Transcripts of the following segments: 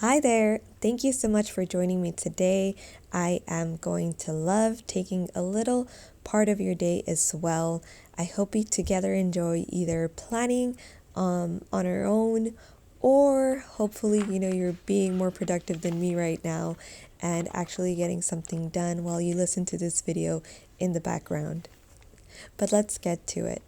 Hi there. Thank you so much for joining me today. I am going to love taking a little part of your day as well. I hope we together enjoy either planning on our own or hopefully, you're being more productive than me right now and actually getting something done while you listen to this video in the background. But let's get to it.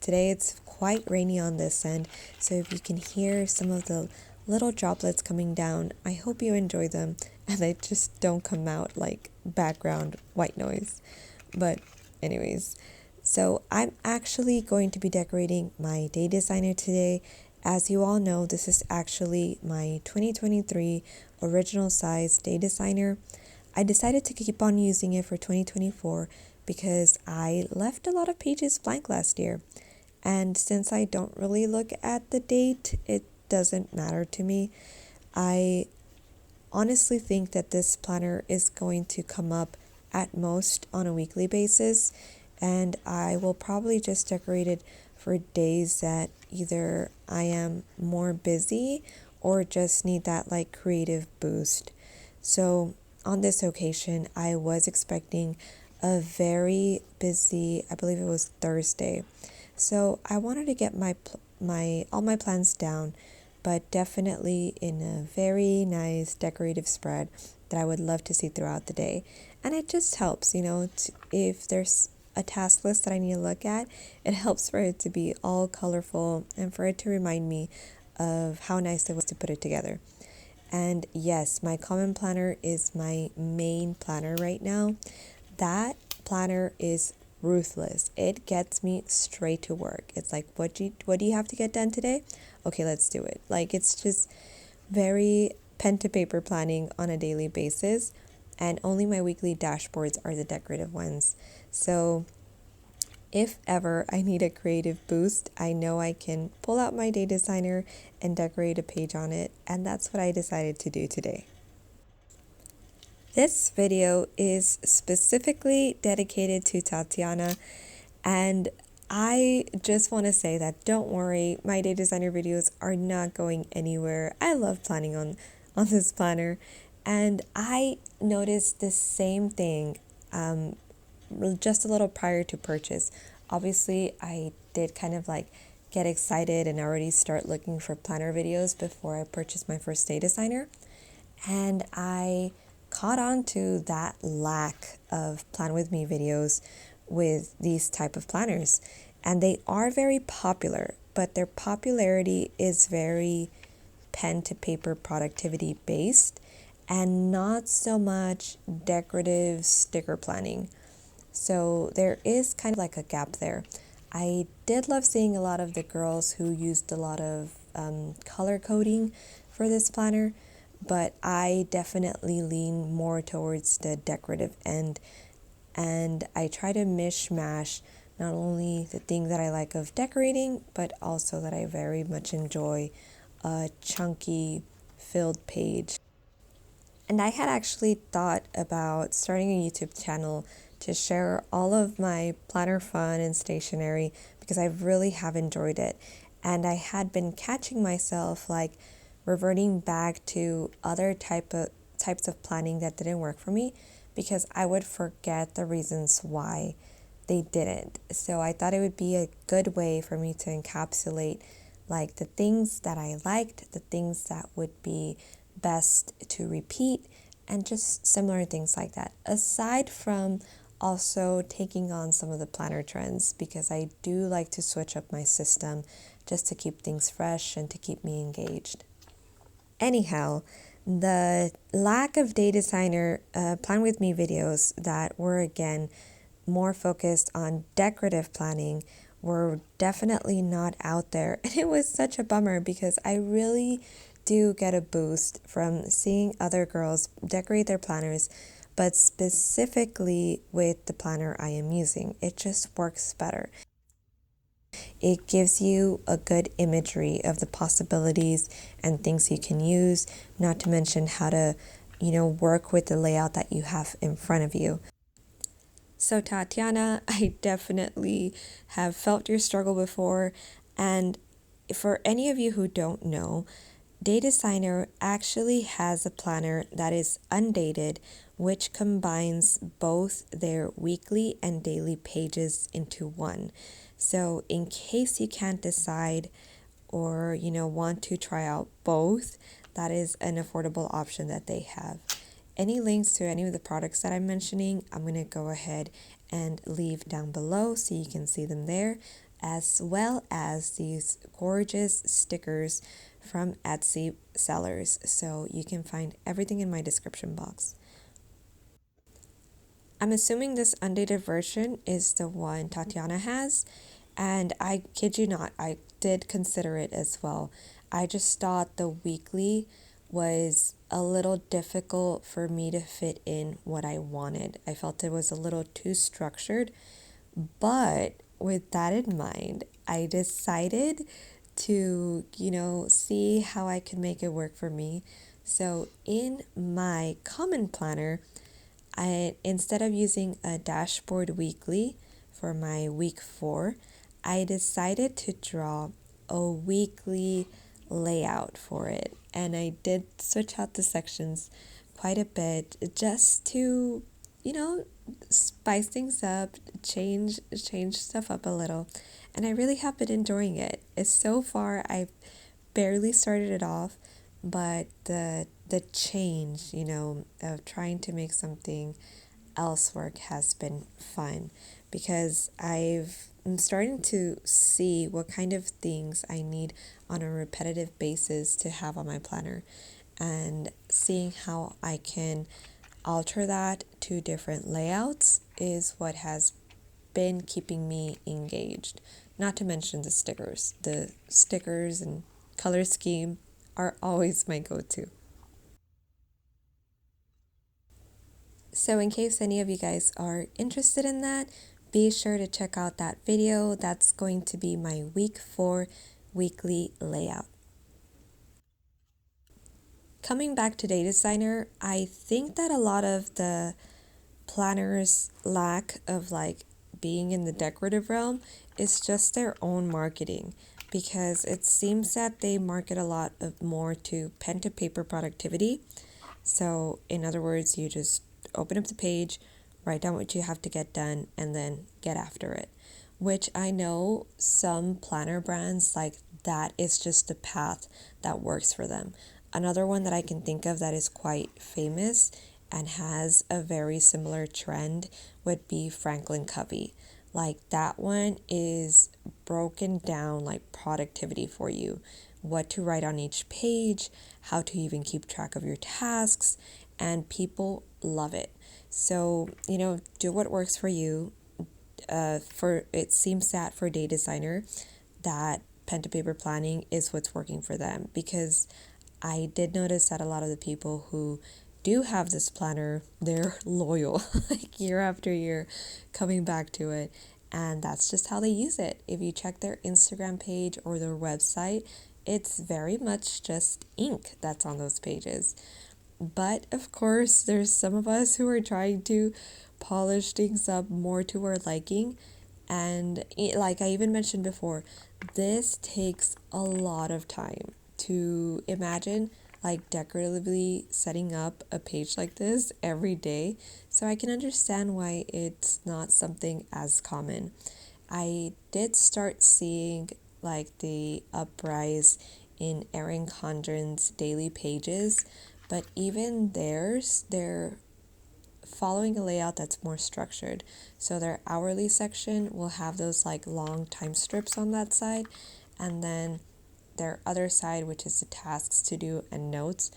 Today it's quite rainy on this end, so if you can hear some of the little droplets coming down, I hope you enjoy them and they just don't come out like background white noise. But anyways, so I'm actually going to be decorating my day designer today. As you all know, this is actually my 2023 original size day designer. I decided to keep on using it for 2024 because I left a lot of pages blank last year. And since I don't really look at the date, it doesn't matter to me. I honestly think that this planner is going to come up at most on a weekly basis, and I will probably just decorate it for days that either I am more busy or just need that like creative boost. So on this occasion, I was expecting a very busy, I believe it was Thursday. So I wanted to get my all my plans down, but definitely in a very nice decorative spread that I would love to see throughout the day. And it just helps, if there's a task list that I need to look at, it helps for it to be all colorful and for it to remind me of how nice it was to put it together. And yes, my common planner is my main planner right now. That planner is ruthless. It gets me straight to work. It's like, what do you have to get done today? Okay, let's do it. Like, it's just very pen to paper planning on a daily basis, and only my weekly dashboards are the decorative ones. So if ever I need a creative boost, I know I can pull out my day designer and decorate a page on it, and that's what I decided to do today. This video is specifically dedicated to Tatiana, and I just want to say that don't worry, my day designer videos are not going anywhere. I love planning on this planner, and I noticed the same thing just a little prior to purchase. Obviously, I did kind of like get excited and already start looking for planner videos before I purchased my first day designer, and I caught on to that lack of plan with me videos with these type of planners, and they are very popular, but their popularity is very pen to paper productivity based and not so much decorative sticker planning. So there is kind of like a gap there. I did love seeing a lot of the girls who used a lot of color coding for this planner, but I definitely lean more towards the decorative end, and I try to mishmash not only the thing that I like of decorating, but also that I very much enjoy a chunky filled page. And I had actually thought about starting a YouTube channel to share all of my planner fun and stationery because I really have enjoyed it. And I had been catching myself like reverting back to other types of planning that didn't work for me because I would forget the reasons why they didn't. So I thought it would be a good way for me to encapsulate like the things that I liked, the things that would be best to repeat, and just similar things like that. Aside from also taking on some of the planner trends, because I do like to switch up my system just to keep things fresh and to keep me engaged. Anyhow, the lack of day designer plan with me videos that were again more focused on decorative planning were definitely not out there. And it was such a bummer because I really do get a boost from seeing other girls decorate their planners, but specifically with the planner I am using. It just works better. It gives you a good imagery of the possibilities and things you can use, not to mention how to, work with the layout that you have in front of you. So, Tatiana, I definitely have felt your struggle before. And for any of you who don't know, 𝓲𝓷𝓭𝓮 actually has a planner that is undated, which combines both their weekly and daily pages into one. So in case you can't decide or want to try out both, that is an affordable option that they have. Any links to any of the products that I'm mentioning, I'm going to go ahead and leave down below so you can see them there, as well as these gorgeous stickers from Etsy sellers. So you can find everything in my description box. I'm assuming this undated version is the one Tatiana has, and I kid you not, I did consider it as well. I just thought the weekly was a little difficult for me to fit in what I wanted. I felt it was a little too structured, but with that in mind, I decided to, see how I could make it work for me. So in my common planner, instead of using a dashboard weekly for my week 4, I decided to draw a weekly layout for it. And I did switch out the sections quite a bit just to, you know, spice things up, change stuff up a little. And I really have been enjoying it. It's so far I've barely started it off, but the change, of trying to make something else work has been fun because I'm starting to see what kind of things I need on a repetitive basis to have on my planner, and seeing how I can alter that to different layouts is what has been keeping me engaged. Not to mention the stickers. The stickers and color scheme are always my go-to. So in case any of you guys are interested in that, be sure to check out that video. That's going to be my week 4 weekly layout. Coming back to 𝓲𝓭𝓮, I think that a lot of the planners' lack of being in the decorative realm is just their own marketing, because it seems that they market a lot of more to pen to paper productivity. So in other words, you just open up the page, write down what you have to get done, and then get after it, which I know some planner brands like that is just the path that works for them. Another one that I can think of that is quite famous and has a very similar trend would be Franklin Covey. Like that one is broken down like productivity for you, what to write on each page, how to even keep track of your tasks, and people love it. So, do what works for you. For it seems that for 𝓲𝓭𝓮, that pen to paper planning is what's working for them, because I did notice that a lot of the people who do have this planner, they're loyal, like year after year, coming back to it. And that's just how they use it. If you check their Instagram page or their website, it's very much just ink that's on those pages. But of course, there's some of us who are trying to polish things up more to our liking. And like I even mentioned before, this takes a lot of time to imagine, like decoratively setting up a page like this every day. So I can understand why it's not something as common. I did start seeing like the uprise in Erin Condren's daily pages, but even they're following a layout that's more structured. So their hourly section will have those like long time strips on that side, and then their other side, which is the tasks to do and notes,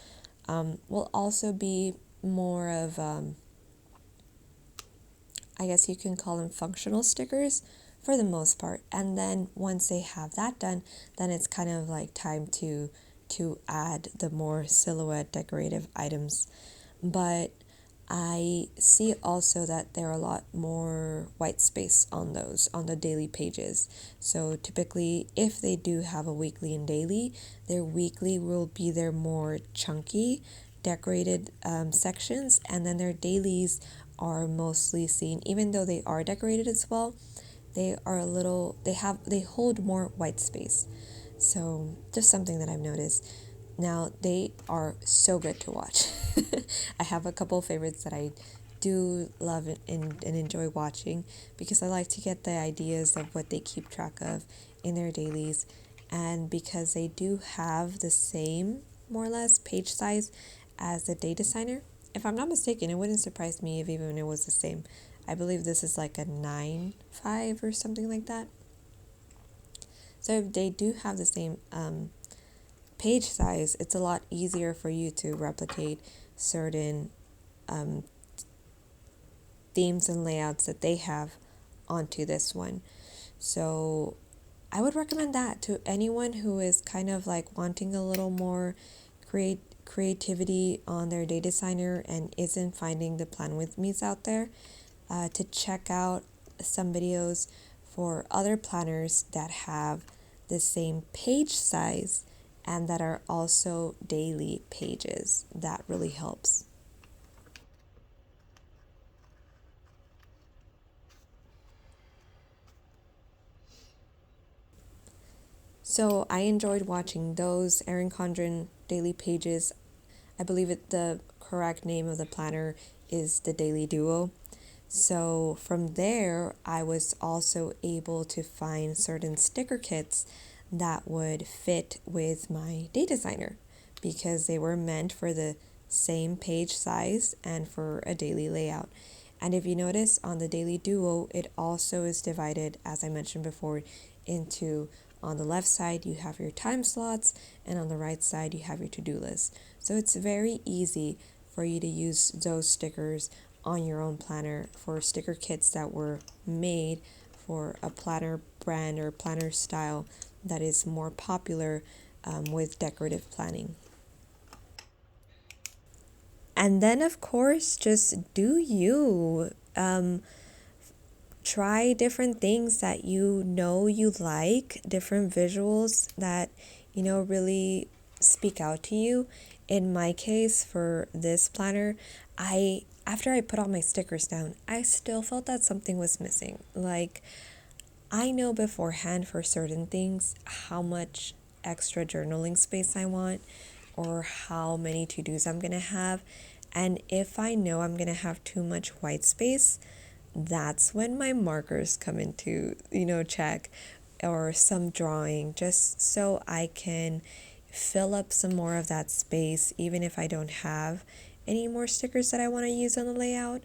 will also be more of, I guess you can call them functional stickers for the most part. And then once they have that done, then it's kind of like time to add the more silhouette decorative items. But I see also that there are a lot more white space on those, on the daily pages. So typically, if they do have a weekly and daily, their weekly will be their more chunky, decorated sections, and then their dailies are mostly seen, even though they are decorated as well, they are a little, they hold more white space. So just something that I've noticed. Now, they are so good to watch. I have a couple of favorites that I do love and enjoy watching because I like to get the ideas of what they keep track of in their dailies, and because they do have the same, more or less, page size as the day designer. If I'm not mistaken, it wouldn't surprise me if even it was the same. I believe this is like a 9.5 or something like that. So if they do have the same page size, it's a lot easier for you to replicate certain themes and layouts that they have onto this one. So I would recommend that to anyone who is kind of like wanting a little more creativity on their day designer and isn't finding the plan with me's out there, to check out some videos for other planners that have the same page size and that are also daily pages. That really helps. So I enjoyed watching those 𝓲𝓭𝓮𝔁 daily pages. I believe the correct name of the planner is the Daily Duo. So from there, I was also able to find certain sticker kits that would fit with my day designer because they were meant for the same page size and for a daily layout. And if you notice on the Daily Duo, it also is divided, as I mentioned before, into, on the left side you have your time slots and on the right side you have your to-do list. So it's very easy for you to use those stickers on your own planner for sticker kits that were made for a planner brand or planner style that is more popular with decorative planning. And then, of course, just do you. Try different things that you like, different visuals that really speak out to you. In my case, for this planner, after I put all my stickers down, I still felt that something was missing. Like, I know beforehand for certain things how much extra journaling space I want or how many to-dos I'm going to have. And if I know I'm going to have too much white space, that's when my markers come into, check, or some drawing, just so I can fill up some more of that space, even if I don't have any more stickers that I want to use on the layout.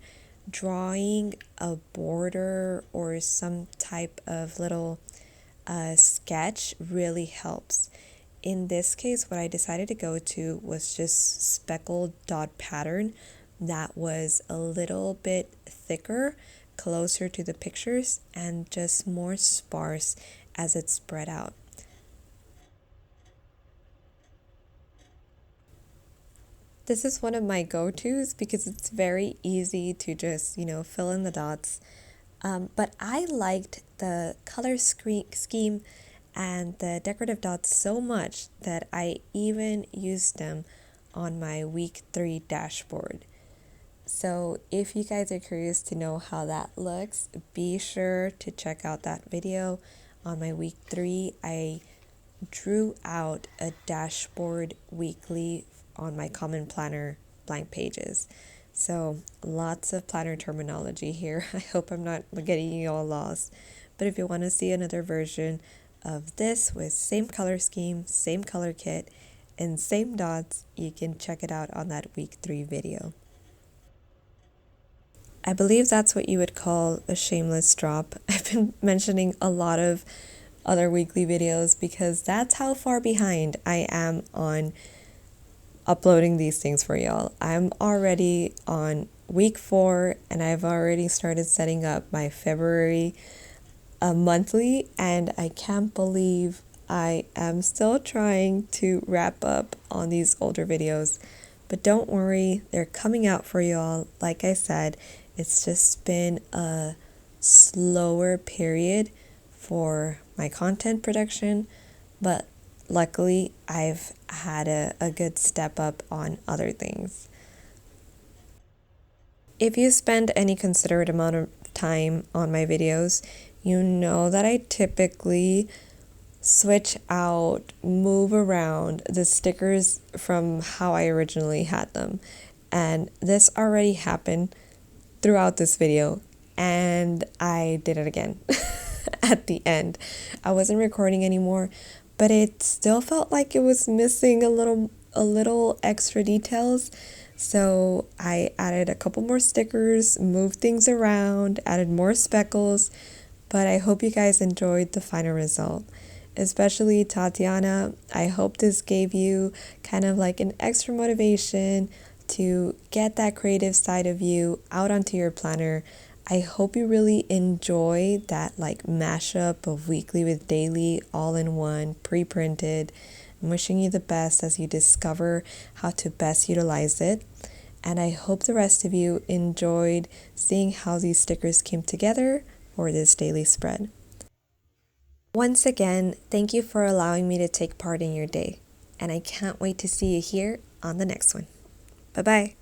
Drawing a border or some type of little sketch really helps. In this case, what I decided to go to was just speckled dot pattern that was a little bit thicker, closer to the pictures, and just more sparse as it spread out. This is one of my go-tos because it's very easy to just, fill in the dots. But I liked the color scheme and the decorative dots so much that I even used them on my week 3 dashboard. So if you guys are curious to know how that looks, be sure to check out that video. On my week 3, I drew out a dashboard weekly on my common planner blank pages. So lots of planner terminology here. I hope I'm not getting you all lost. But if you want to see another version of this with same color scheme, same color kit, and same dots, you can check it out on that week 3 video. I believe that's what you would call a shameless drop. I've been mentioning a lot of other weekly videos because that's how far behind I am on uploading these things for y'all. I'm already on week 4 and I've already started setting up my February monthly, and I can't believe I am still trying to wrap up on these older videos. But don't worry, they're coming out for y'all. Like I said, it's just been a slower period for my content production, but luckily I've had a good step up on other things. If you spend any considerate amount of time on my videos, you know that I typically switch out, move around the stickers from how I originally had them. And this already happened throughout this video, and I did it again at the end. I wasn't recording anymore, but it still felt like it was missing a little extra details. So I added a couple more stickers, moved things around, added more speckles, but I hope you guys enjoyed the final result. Especially Tatiana, I hope this gave you kind of like an extra motivation to get that creative side of you out onto your planner. I hope you really enjoy that like mashup of weekly with daily all in one, pre-printed. I'm wishing you the best as you discover how to best utilize it. And I hope the rest of you enjoyed seeing how these stickers came together for this daily spread. Once again, thank you for allowing me to take part in your day, and I can't wait to see you here on the next one. Bye-bye.